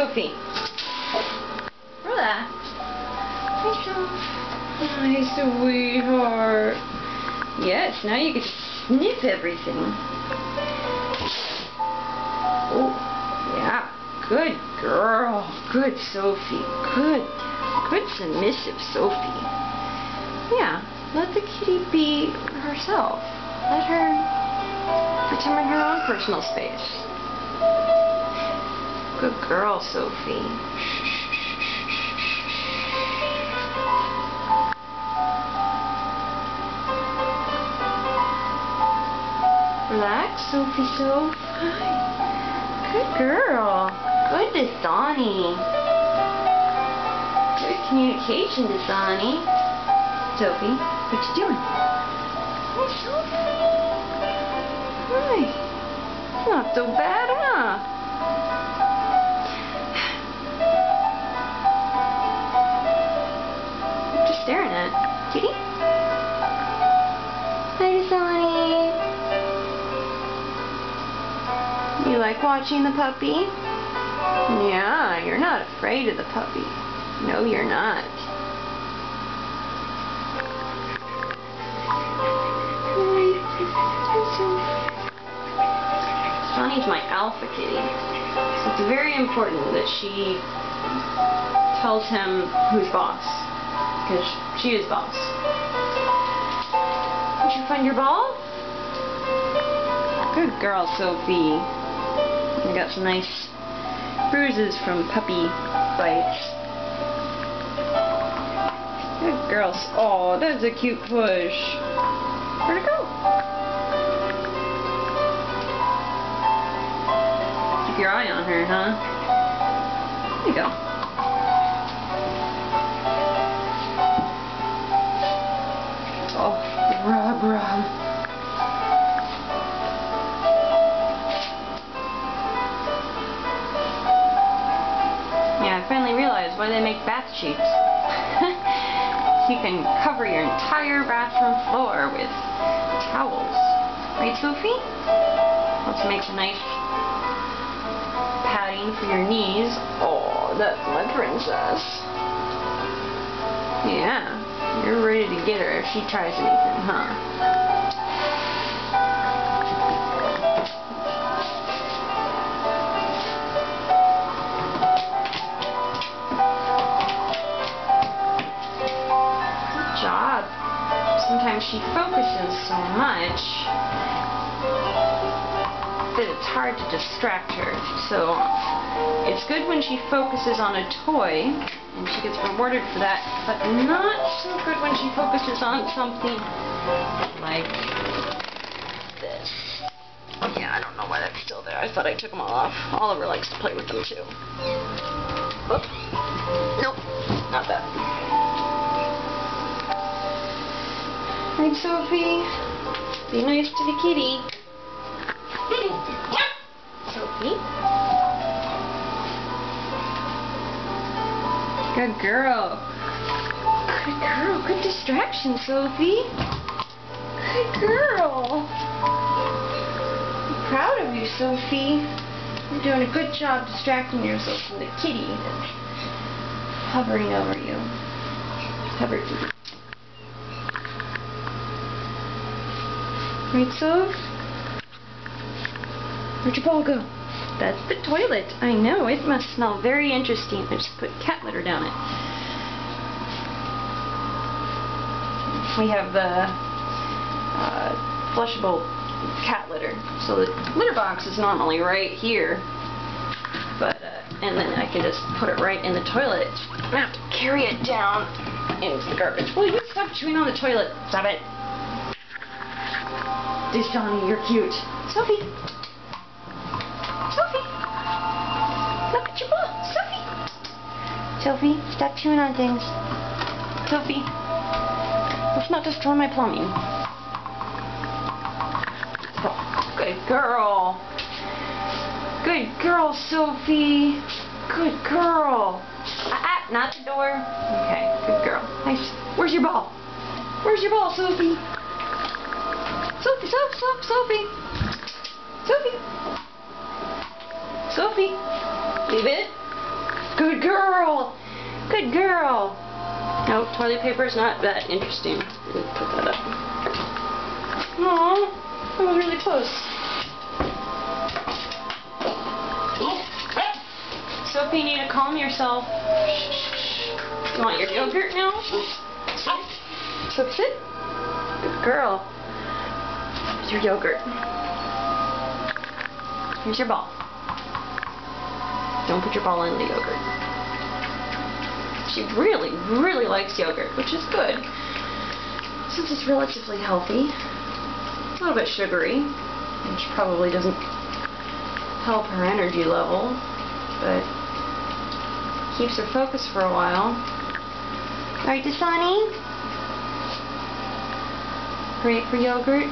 Sophie. Relax. My sweetheart. Yes, now you can sniff everything. Oh, yeah. Good girl. Good, Sophie. Good. Good submissive Sophie. Yeah, let the kitty be herself. Let her determine her own personal space. Good girl, Sophie. Relax, Sophie, so fine. Good girl. Good, Dasani. Good communication, Dasani. Sophie, what you doing? Hey, Sophie. Hi. Not so bad, huh? What you staring at? Kitty? Hi, Dasani. You like watching the puppy? Yeah, you're not afraid of the puppy. No, you're not. Sonny's my alpha kitty. So it's very important that she tells him who's boss. Because she is boss. Did you find your ball? Good girl, Sophie. You got some nice bruises from puppy bites. Good girl. Oh, that's a cute push. Where'd it go? Keep your eye on her, huh? There you go. Oh, rub. Yeah, I finally realized why they make bath sheets. You can cover your entire bathroom floor with towels. Right, Sophie? Also makes a nice padding for your knees. Oh, that's my princess. Yeah, you're ready to get her if she tries anything, huh? Job. Sometimes she focuses so much that it's hard to distract her. So it's good when she focuses on a toy and she gets rewarded for that, but not so good when she focuses on something like this. Yeah, I don't know why that's still there. I thought I took them all off. Oliver likes to play with them too. Oop. Nope, not that. Right, Sophie? Be nice to the kitty. Sophie? Good girl. Good girl. Good distraction, Sophie. Good girl. I'm proud of you, Sophie. You're doing a good job distracting yourself from the kitty that's hovering over you. Hover kitty. Right, Soph? Where'd your ball go? That's the toilet. I know, it must smell very interesting. I just put cat litter down it. We have the flushable cat litter. So the litter box is normally right here. But, and then I can just put it right in the toilet. I have to carry it down into the garbage. Will you stop chewing on the toilet? Stop it. Johnny, you're cute. Sophie. Sophie. Look at your ball. Sophie. Sophie, stop chewing on things. Sophie. Let's not destroy my plumbing. Oh, good girl. Good girl, Sophie. Good girl. Not the door. Okay, good girl. Nice. Where's your ball? Where's your ball, Sophie? Sophie, Sophie. Sophie. Sophie. Leave it. Good girl! Good girl! No, toilet paper is not that interesting. Put that up. Aww, that was really close. Sophie, you need to calm yourself. You want your yogurt now? Sophie, sit. Good girl. Here's your yogurt. Here's your ball. Don't put your ball in the yogurt. She really, really likes yogurt, which is good, since it's relatively healthy. A little bit sugary, which probably doesn't help her energy level, but keeps her focused for a while. Right, Dasani? Great for yogurt.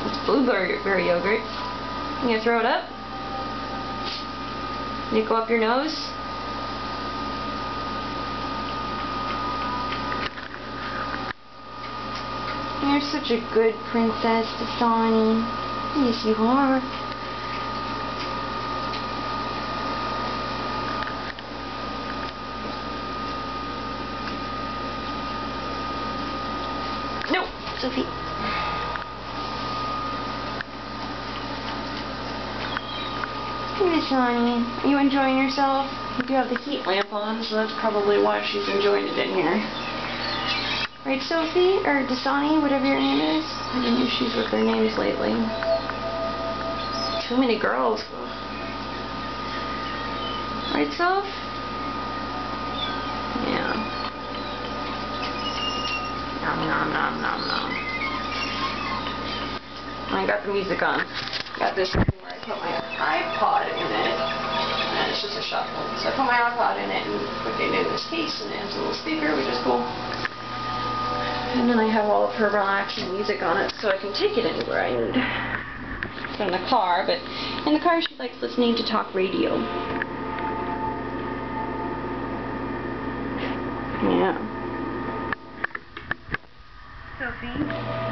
It's blueberry yogurt. You gonna throw it up? You go up your nose? You're such a good princess, Dasani. Yes, you are. No, Sophie. Dasani, are you enjoying yourself? You do have the heat lamp on, so that's probably why she's enjoying it in here. Right, Sophie? Or Dasani, whatever your name is? I have issues with their names lately. Too many girls. Right, Soph? Yeah. Nom nom nom nom nom. I got the music on. Got this thing where I put my iPod in it. And it's just a shuffle. So I put my iPod in it and put it in this case, and it has a little speaker, which is cool. And then I have all of her relaxing music on it, so I can take it anywhere I need. It's in the car, but in the car she likes listening to talk radio. Yeah. Sophie,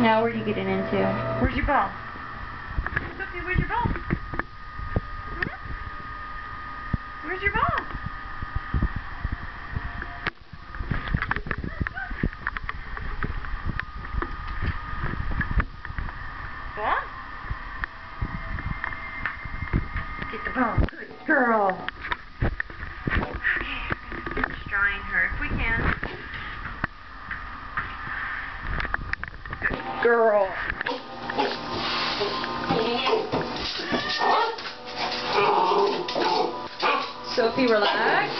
now where are you getting into? Where's your ball? Sophie, where's your ball? Hmm? Where's your ball? Get the ball. Good girl. Okay, finish drying her if we can. Good girl. Sophie, relax.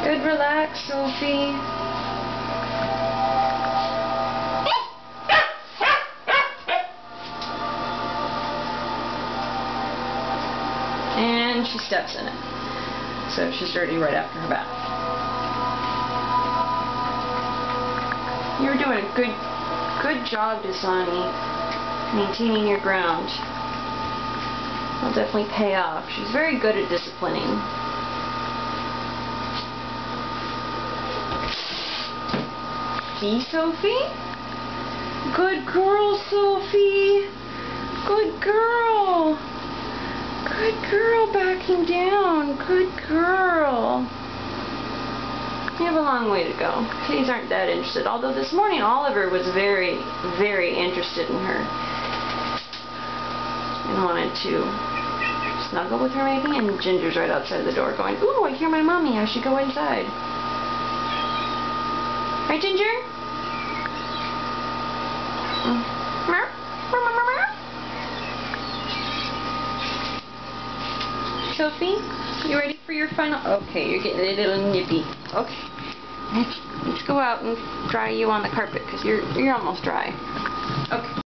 Good, relax, Sophie. And she steps in it. So she's dirty right after her bath. You're doing a good job, Dasani, maintaining your ground. It'll definitely pay off. She's very good at disciplining. See, Sophie? Good girl, Sophie. Good girl. Good girl, backing down. Good girl. You have a long way to go. Kitties aren't that interested. Although this morning Oliver was very, very interested in her. And wanted to snuggle with her maybe. And Ginger's right outside the door going, ooh, I hear my mommy. I should go inside. Right, Ginger? Sophie, you ready for your final? Okay, you're getting a little nippy. Okay, let's go out and dry you on the carpet because you're almost dry. Okay.